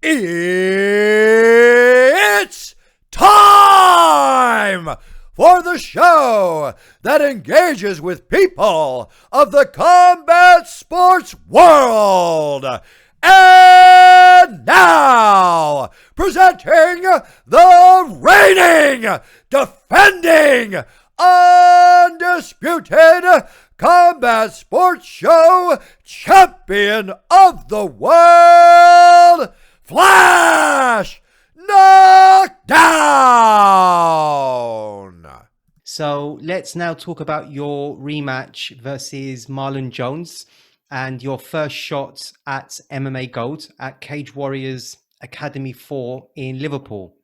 It's time for the show that engages with people of the combat sports world. And now, presenting the reigning, defending, undisputed combat sports show champion of the world, Flash Knockdown. So let's now talk about your rematch versus Marlon Jones and your first shot at MMA Gold at Cage Warriors Academy 4 in Liverpool.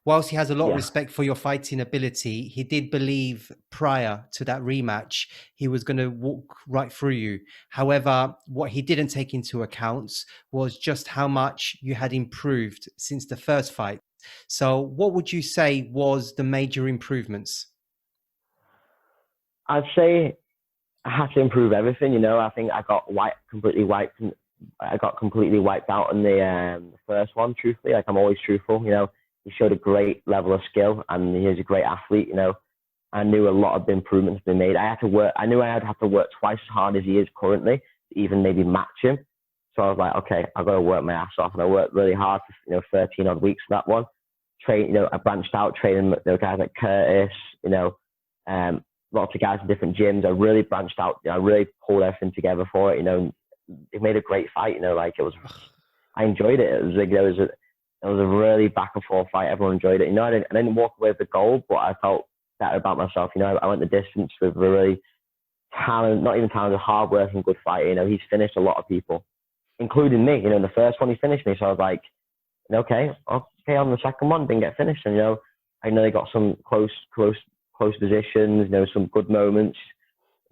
Whilst he has a lot of respect for your fighting ability, he did believe prior to that rematch, he was going to walk right through you. However, what he didn't take into account was just how much you had improved since the first fight. So what would you say was the major improvements? I'd say I had to improve everything. You know, I think I got completely wiped out in the first one. Truthfully, like I'm always truthful. You know, he showed a great level of skill, and he's a great athlete. You know, I knew a lot of the improvements been made. I knew I had to have to work twice as hard as he is currently to even maybe match him. So I was like, okay, I've got to work my ass off, and I worked really hard for 13 odd weeks for that one. I branched out training guys like Curtis. Lots of guys in different gyms. I really branched out. I really pulled everything together for it. You know, it made a great fight. You know, like I enjoyed it. It was like it was a really back and forth fight. Everyone enjoyed it. You know, I didn't walk away with the gold, but I felt better about myself. You know, I went the distance with a really talented, hard-working, good fighter. You know, he's finished a lot of people, including me. You know, in the first one he finished me, so I was like, okay, on the second one didn't get finished, and I know they got some close positions. Some good moments.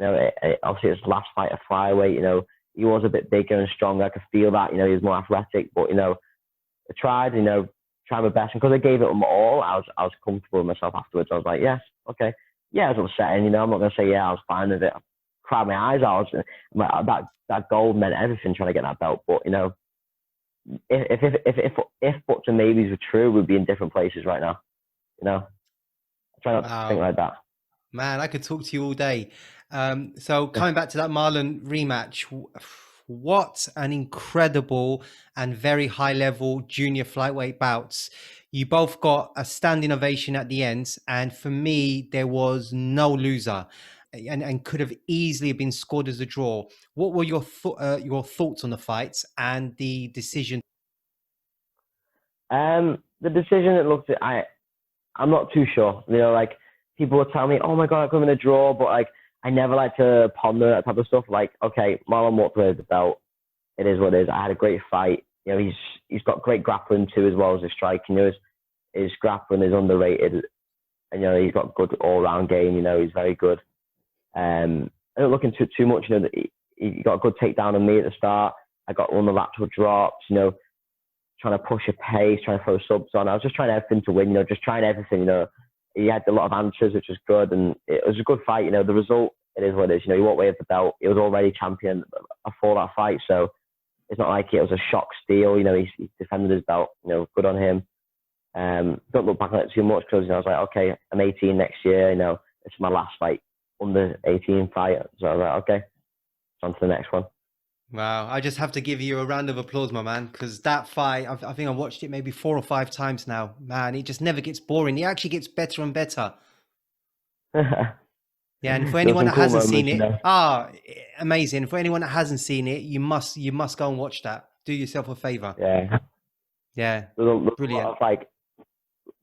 Obviously it's the last fight of Flyweight. He was a bit bigger and stronger. I could feel that. He was more athletic, but I tried my best, and because I gave it my all, I was comfortable with myself afterwards. I was like, yes, okay, yeah, I was upsetting. I'm not gonna say yeah, I was fine with it. I cried my eyes out. That gold meant everything, trying to get that belt. But if buts and maybes were true, we'd be in different places right now. I try not to think like that. Man, I could talk to you all day. So coming back to that Marlon rematch, what an incredible and very high level junior flyweight bouts. You both got a standing ovation at the end. And for me, there was no loser and could have easily been scored as a draw. What were your thoughts on the fights and the decision? The decision, I'm not too sure. People will tell me, oh my God, I'm going to draw, but I never like to ponder that type of stuff. Okay, Marlon walked away with the belt. It is what it is. I had a great fight. He's got great grappling too, as well as his striking. His grappling is underrated. And, he's got good all-round game. He's very good. I don't look into it too much. He got a good takedown on me at the start. I got one of the lateral drops, trying to push a pace, trying to throw subs on. I was just trying everything to win, just trying everything, He had a lot of answers, which was good, and it was a good fight. The result, it is what it is. He walked away with the belt. He was already champion before that fight, so it's not like it was a shock steal. He defended his belt. Good on him. Don't look back on it too much because I was like, okay, I'm 18 next year. It's my last under 18 fight. So I was like, okay, on to the next one. Wow, I just have to give you a round of applause, my man, because that fight, I think I watched it maybe 4 or 5 times now. Man, it just never gets boring. It actually gets better and better. Yeah, and for anyone that hasn't seen it, amazing. For anyone that hasn't seen it, you must go and watch that. Do yourself a favor. Yeah, brilliant.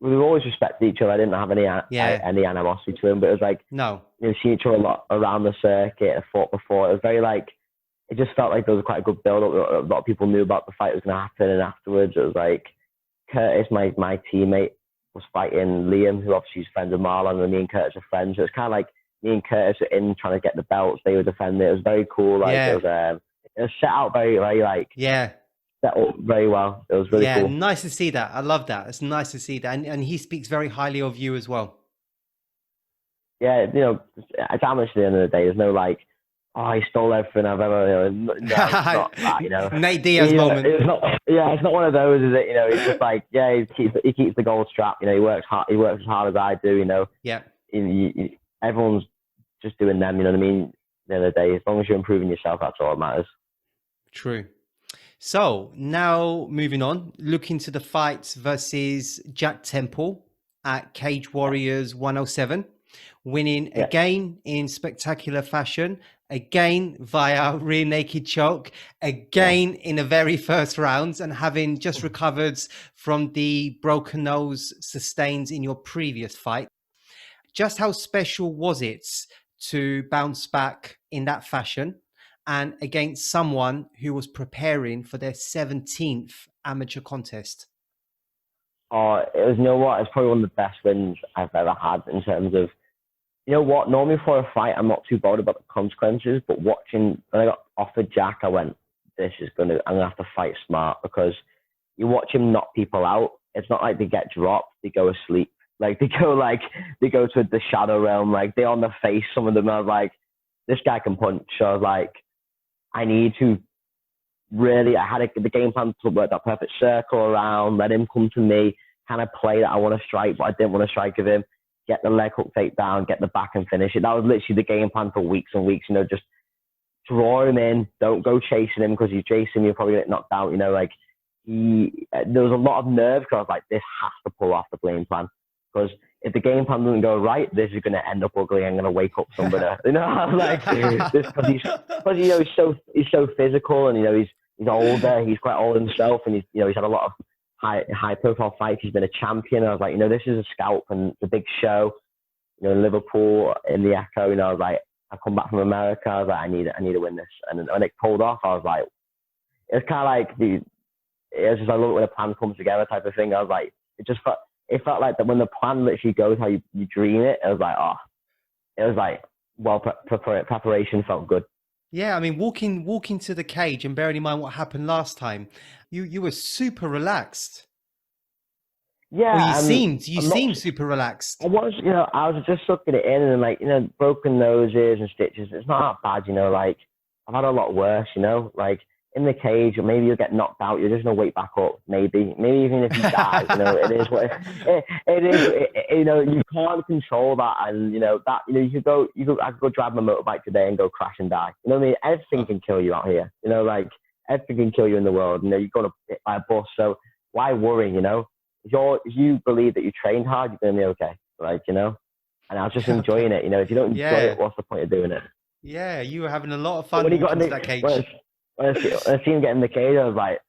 We've always respected each other. I didn't have any animosity to him, but it was no, we've seen each other a lot around the circuit. I fought before. It was very it just felt like there was quite a good build-up. A lot of people knew about the fight was going to happen, and afterwards it was Curtis, my teammate, was fighting Liam, who obviously is friends with Marlon, and me and Curtis are friends. So it's kind of me and Curtis were in trying to get the belts. They were defending it. It was very cool. It was set out very, very set up very well. It was really cool. Yeah, nice to see that. I love that. It's nice to see that, and he speaks very highly of you as well. Yeah, it's amateur at the end of the day. There's no oh, he stole everything I've ever. No, it's not that. Nate Diaz moment. It's not. Yeah, it's not one of those, is it? It's just like, yeah, he keeps the gold strap. He works hard. He works as hard as I do. Yeah. Everyone's just doing them. You know what I mean? At the end of the day, as long as you're improving yourself, that's all that matters. True. So now moving on, looking to the fights versus Jack Temple at Cage Warriors 107, winning again in spectacular fashion, again via rear naked choke, again in the very first rounds, and having just recovered from the broken nose sustained in your previous fight. Just how special was it to bounce back in that fashion and against someone who was preparing for their 17th amateur contest? Oh, it was, it's probably one of the best wins I've ever had in terms of, normally for a fight, I'm not too bothered about the consequences, but when I got offered Jack, I went, I'm going to have to fight smart, because you watch him knock people out. It's not like they get dropped, they go asleep. They go to the shadow realm, they're on the face, some of them. I was like, this guy can punch. So I was like, I need to really, I had the game plan to work that perfect circle around, let him come to me, kind of play that I want to strike, but I didn't want to strike with him, get the leg hook takedown, get the back and finish it. That was literally the game plan for weeks and weeks, just draw him in, don't go chasing him, because you chase him, you'll probably get knocked out, there was a lot of nerve, because I was like, this has to pull off the game plan, because if the game plan doesn't go right, this is going to end up ugly. I'm going to wake up somebody. Because he's so physical, and he's older. He's quite old himself, and he's had a lot of high profile fights. He's been a champion. I was like, this is a scalp, and it's a big show. Liverpool in the Echo. I was like, I come back from America. I was like, I need to win this. And when it pulled off, I was like, it's kind of like it's just, I love it when a plan comes together type of thing. I was like, it felt like that when the plan literally goes how you dream it. It was like, preparation felt good. Yeah, I mean, walking to the cage and bearing in mind what happened last time, you were super relaxed. Yeah, or you seemed super relaxed. I was just sucking it in, and broken noses and stitches. It's not that bad, I've had a lot worse, in the cage, or maybe you'll get knocked out. You're just gonna wake back up. Maybe even if you die, it is what it is. You can't control that, and I could go drive my motorbike today and go crash and die. You know what I mean? Everything can kill you out here. Everything can kill you in the world. You're gonna hit by a bus, so why worry? If you believe that you trained hard, you're gonna be okay. And I was just enjoying it. If you don't enjoy it, what's the point of doing it? Yeah, you were having a lot of fun when you got into that cage. When I seen him get in the cage, I was like,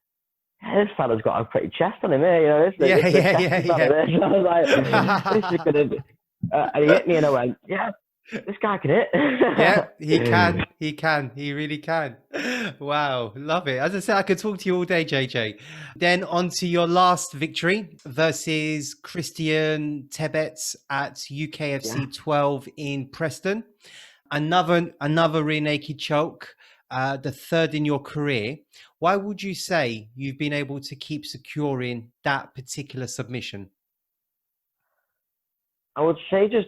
this fella's got a pretty chest on him here, Yeah. I was like, this is gonna be, and he hit me, and I went, yeah, this guy can hit. Yeah, he can, he really can. Wow, love it. As I said, I could talk to you all day, JJ. Then on to your last victory versus Christian Tibet at UKFC 12 in Preston. Another rear naked choke. The third in your career. Why would you say you've been able to keep securing that particular submission? I would say just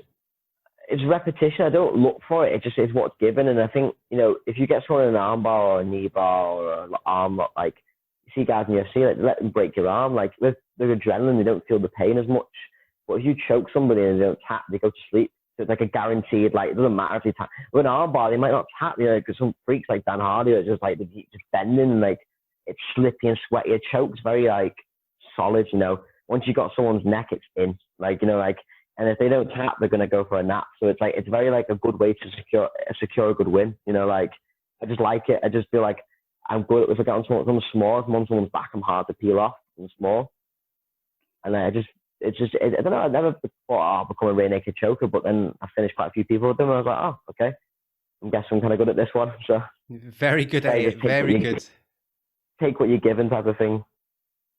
it's repetition. I don't look for it. It just is what's given. And I think, if you get someone in an arm bar or a knee bar or an arm lock, you see guys in the UFC, let them break your arm. With adrenaline, they don't feel the pain as much. But if you choke somebody and they don't tap, they go to sleep. So it's like a guaranteed, it doesn't matter if you tap. With an arm bar, they might not tap, because some freaks like Dan Hardy are just they keep just bending, and it's slippy and sweaty. A choke's very solid, Once you got someone's neck, it's in, and if they don't tap, they're gonna go for a nap. So it's very a good way to secure a good win. I just like it. I just feel like I'm good if I get on someone small. If I'm on someone's back, I'm hard to peel off and small. And I don't know, I never thought I'll become a rear naked choker, but then I finished quite a few people with them, and I was like, oh, okay. I guess I'm kind of good at this one. So very good at it. Very good. Take what you're given type of thing.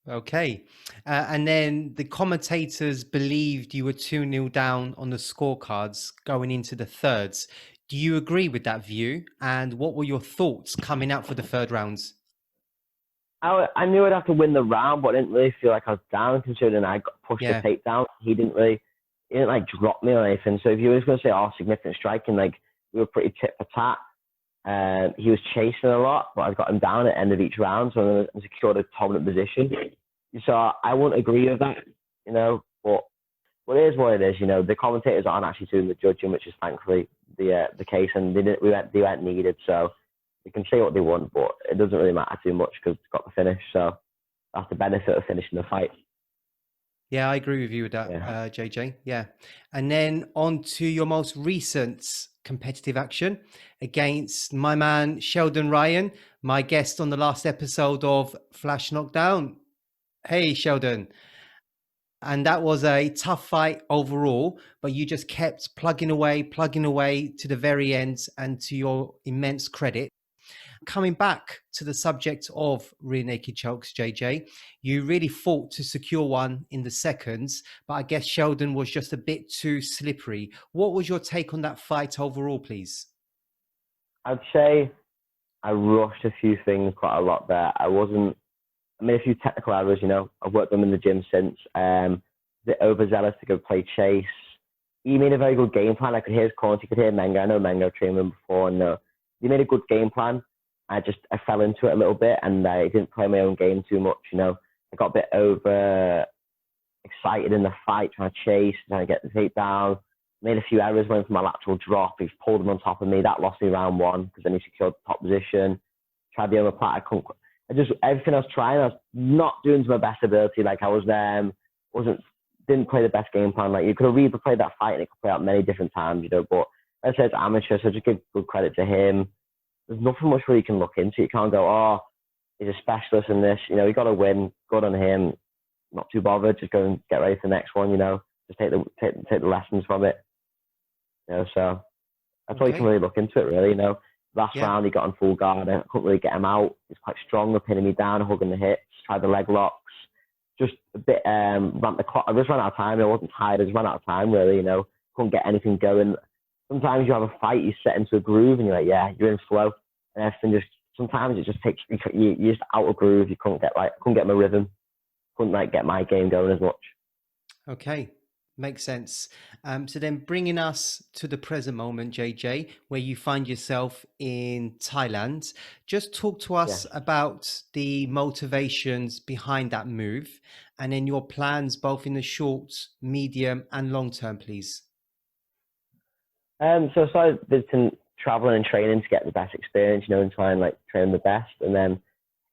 Okay. And then the commentators believed you were 2-0 down on the scorecards going into the thirds. Do you agree with that view? And what were your thoughts coming out for the third rounds? I knew I'd have to win the round, but I didn't really feel like I was down, considering I got pushed the takedown. He didn't drop me or anything. So if you were going to say, significant striking, we were pretty tit for tat. He was chasing a lot, but I got him down at the end of each round, so I secured a dominant position. So I wouldn't agree with that, but it is what it is. The commentators aren't actually doing the judging, which is thankfully the case, and they weren't needed, so they can say what they want, but it doesn't really matter too much because it's got the finish. So that's the benefit of finishing the fight. Yeah, I agree with you with that, JJ. Yeah. And then on to your most recent competitive action against my man, Sheldon Ryan, my guest on the last episode of Flash Knockdown. Hey, Sheldon. And that was a tough fight overall, but you just kept plugging away to the very end, and to your immense credit. Coming back to the subject of rear naked chokes, JJ, you really fought to secure one in the seconds, but I guess Sheldon was just a bit too slippery. What was your take on that fight overall, please? I'd say I rushed a few things quite a lot there. I made a few technical errors, I've worked them in the gym since. A bit overzealous to go play chase. He made a very good game plan. I could hear his corners, you could hear Mengo. I know Mengo trained him before, and he made a good game plan. I fell into it a little bit, and I didn't play my own game too much. I got a bit over excited in the fight, trying to chase, trying to get the takedown. Made a few errors, went for my lateral drop. He pulled him on top of me. That lost me round one because then he secured the top position. Tried the omoplata. Everything I was trying, I was not doing to my best ability. Like I was didn't play the best game plan. Like you could have replayed that fight and it could play out many different times, But as I said, it's amateur, so just give good credit to him. There's nothing much really you can look into. You can't go, oh, he's a specialist in this. You got to win. Good on him. Not too bothered. Just go and get ready for the next one. Just take the lessons from it. So that's all you can really look into it. Really, Last round he got on full guard. I couldn't really get him out. He's quite strong, pinning me down, hugging the hips. Tried the leg locks. Just a bit ran the clock. I just ran out of time. I wasn't tired. I just ran out of time. Really, couldn't get anything going. Sometimes you have a fight, you set into a groove, and you're like, yeah, you're in flow, and everything sometimes it just takes you're just out of groove. You couldn't get my rhythm, couldn't get my game going as much. Okay, makes sense. So then bringing us to the present moment, JJ, where you find yourself in Thailand, just talk to us about the motivations behind that move, and then your plans both in the short, medium, and long term, please. So I started visiting, traveling and training to get the best experience, and try and train the best. And then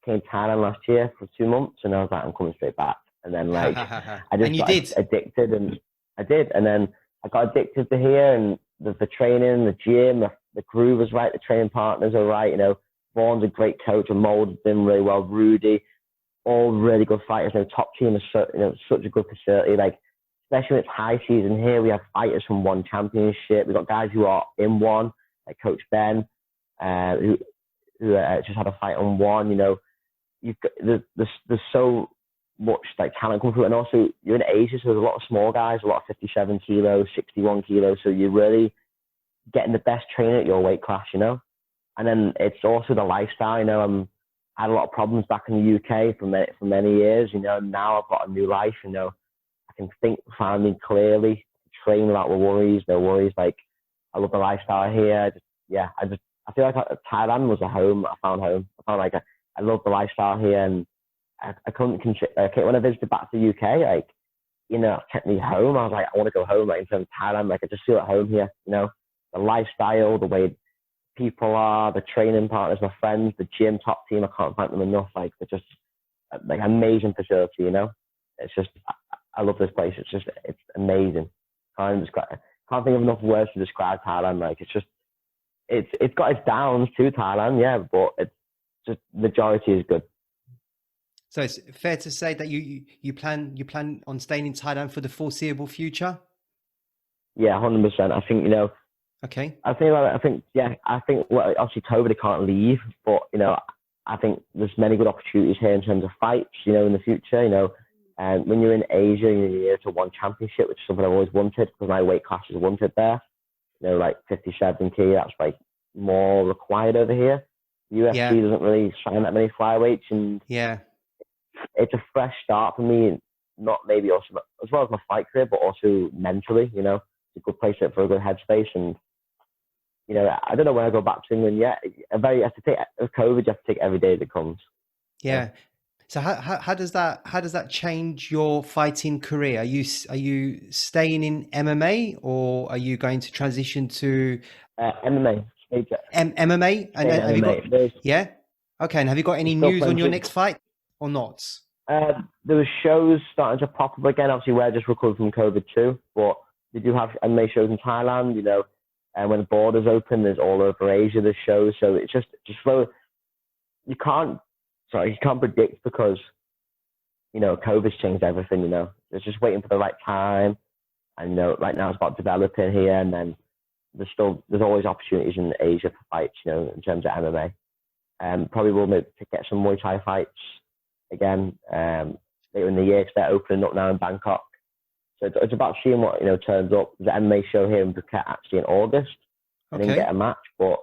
came to Thailand last year for 2 months, and I was like, I'm coming straight back. And then I just got addicted, and I did. And then I got addicted to here, and the training, the gym, the groove was right, the training partners are right. Vaughn's a great coach, and molded them really well. Rudy, all really good fighters. Top Team is such a good facility. Especially when it's high season here, we have fighters from one championship. We've got guys who are in one, like Coach Ben, who just had a fight on one. You've got, there's so much talent coming through, and also you're in Asia, so there's a lot of small guys, a lot of 57 kilos, 61 kilos. So you're really getting the best training at your weight class, And then it's also the lifestyle. I had a lot of problems back in the UK for many years. Now I've got a new life. I can think finally clearly, train without the worries, no worries. I love the lifestyle here. I feel like Thailand was a home. I found home. I love the lifestyle here, and I couldn't consider. When I visited back to the UK, kept me home. I was like, I want to go home. In terms of Thailand, I just feel at home here. The lifestyle, the way people are, the training partners, my friends, the gym, Top Team. I can't thank them enough. They're just amazing facility. It's just. I love this place. It's amazing. Can't think of enough words to describe Thailand. It's got its downs too, Thailand, yeah, but it's just majority is good. So it's fair to say that you plan on staying in Thailand for the foreseeable future? Yeah, 100%. I think Okay. I think well, obviously COVID can't leave, but I think there's many good opportunities here in terms of fights. In the future, And when you're in Asia, you're here to one championship, which is something I've always wanted because my weight class is wanted there. 57 kg, that's more required over here. UFC doesn't really sign that many flyweights, and it's a fresh start for me. Not maybe also as well as my fight career, but also mentally. It's a good place for a good headspace, and you know, I don't know when I go back to England yet. You have to take with COVID. You have to take every day that comes. Yeah. So how does that change your fighting career? Are you staying in MMA, or are you going to transition to MMA. MMA? And have you got yeah? Okay. And have you got any still news on your plenty. next fight or not? There were shows starting to pop up again. Obviously, we're just recovered from COVID too, but they do have MMA shows in Thailand. You know, and when the borders open, there's all over Asia. There's shows, so it's just slow. You can't predict because, you know, COVID's changed everything. You know, it's just waiting for the right time, and you know, right now it's about developing here, and then there's always opportunities in Asia for fights. You know, in terms of MMA, probably will maybe get some Muay Thai fights again later in the year, because they're opening up now in Bangkok. So it's about seeing what, you know, turns up. There's an MMA show here in Phuket actually in August. I didn't get a match, but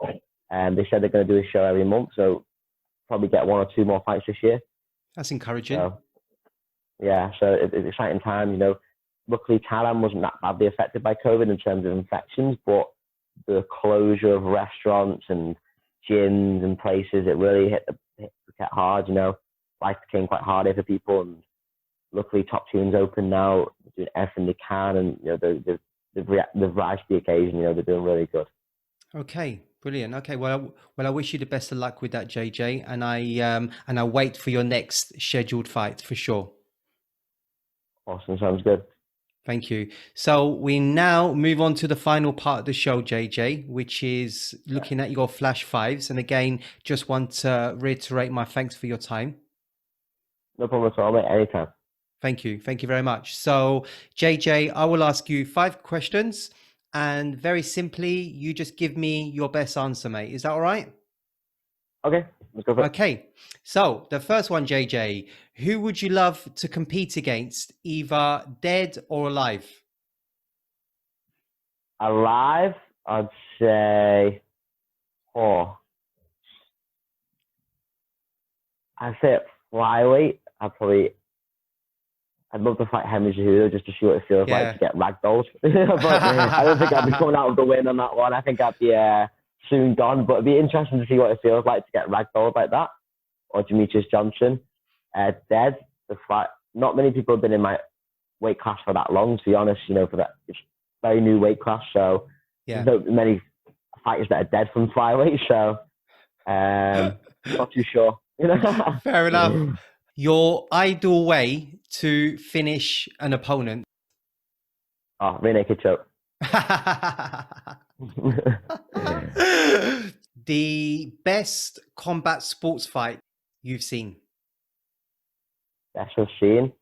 they said they're going to do a show every month, so probably get 1 or 2 more fights this year. That's encouraging. So, yeah, so it's an exciting time. You know, luckily Thailand wasn't that badly affected by COVID in terms of infections, but the closure of restaurants and gyms and places, it really hit Phuket hard. You know, life became quite hard here for people, and luckily Top Team's open now, they're doing everything they can, and you know they've rise to the occasion. You know, they're doing really good. Okay, brilliant. Okay, well, I wish you the best of luck with that, JJ, and I wait for your next scheduled fight for sure. Awesome, sounds good. Thank you. So we now move on to the final part of the show, JJ, which is looking at your flash fives. And again, just want to reiterate my thanks for your time. No problem at all, mate. Anytime. Thank you. Thank you very much. So, JJ, I will ask you 5 questions, and very simply, you just give me your best answer, mate. Is that all right? Okay, let's go for it. Okay. So, the first one, JJ, who would you love to compete against, either dead or alive? Alive, I'd say, I'd say at flyweight, I'd love to fight Henry Cejudo just to see what it feels like to get ragdolled. But I don't think I'd be coming out with the win on that one. I think I'd be soon gone. But it'd be interesting to see what it feels like to get ragdolled like that. Or Demetrius Johnson. Dead. Not many people have been in my weight class for that long, to be honest. You know, for that, it's a very new weight class. So there's not many fighters that are dead from flyweight. So not too sure. Fair enough. Your ideal way to finish an opponent? Oh, rear naked choke. The best combat sports fight you've seen? Best I've seen?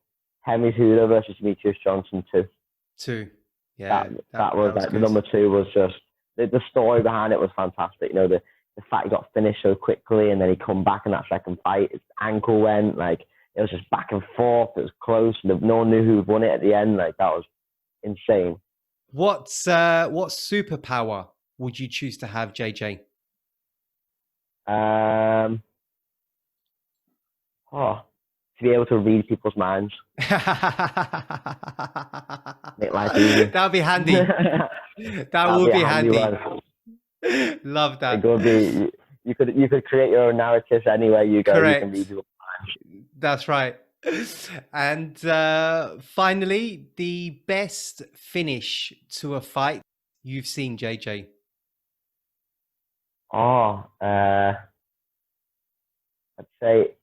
Henry Cejudo versus Demetrius Johnson 2. Yeah. That was like, the number 2 was just, the story behind it was fantastic. You know, the fact he got finished so quickly, and then he come back in that second fight, his ankle went, like, it was just back and forth. It was close. No one knew who won it at the end. Like, that was insane. What superpower would you choose to have, JJ? To be able to read people's minds. Make life easy. That'd be handy. That would be handy. Love that. It would be. You could create your own narratives anywhere you go. Correct. You can read people's minds. That's right. And finally, the best finish to a fight you've seen, JJ? I'd say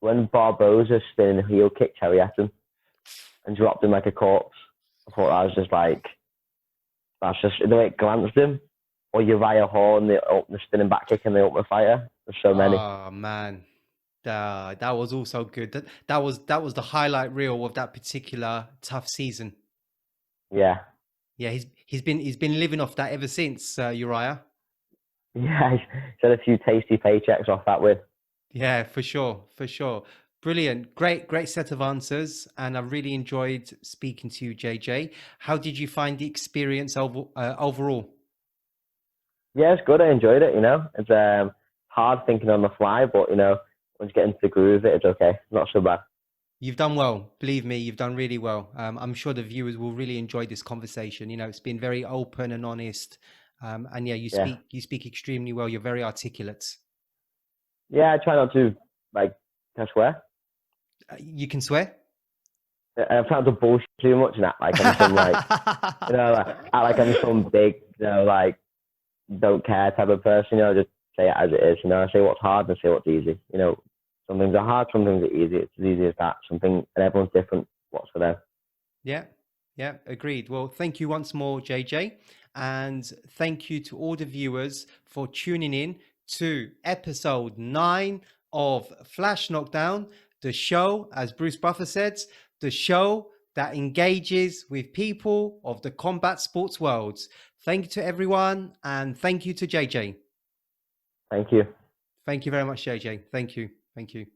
when Barboza spinning a heel kick Terry at him and dropped him like a corpse. I thought that was just like, that's just the way it glanced him. Or Uriah Hall, the spinning back kick and the Ultimate Fighter. There's so many. Oh man, that was also good. That was the highlight reel of that particular tough season. Yeah. Yeah, he's been living off that ever since, Uriah. Yeah, he's had a few tasty paychecks off that win. Yeah, for sure. Brilliant. Great set of answers. And I really enjoyed speaking to you, JJ. How did you find the experience overall? Yeah, it's good. I enjoyed it, you know. It's hard thinking on the fly, but, you know, once you get into the groove of it, it's okay. Not so bad. You've done well. Believe me, you've done really well. I'm sure the viewers will really enjoy this conversation. You know, it's been very open and honest. And yeah, you Yeah. speak extremely well. You're very articulate. Yeah, I try not to, like, can I swear? You can swear. I'm trying to bullshit too much and act like I'm some, like, you know, act like I'm some big, you know, like, don't care type of person, you know, just say it as it is, you know, say what's hard and say what's easy. You know, some things are hard, some things are easy. It's as easy as that. And everyone's different. What's for them? Yeah, yeah, agreed. Well, thank you once more, JJ. And thank you to all the viewers for tuning in to episode 9 of Flash Knockdown, the show, as Bruce Buffer said, the show that engages with people of the combat sports world. Thank you to everyone, and thank you to JJ. Thank you. Thank you very much, JJ. Thank you. Thank you.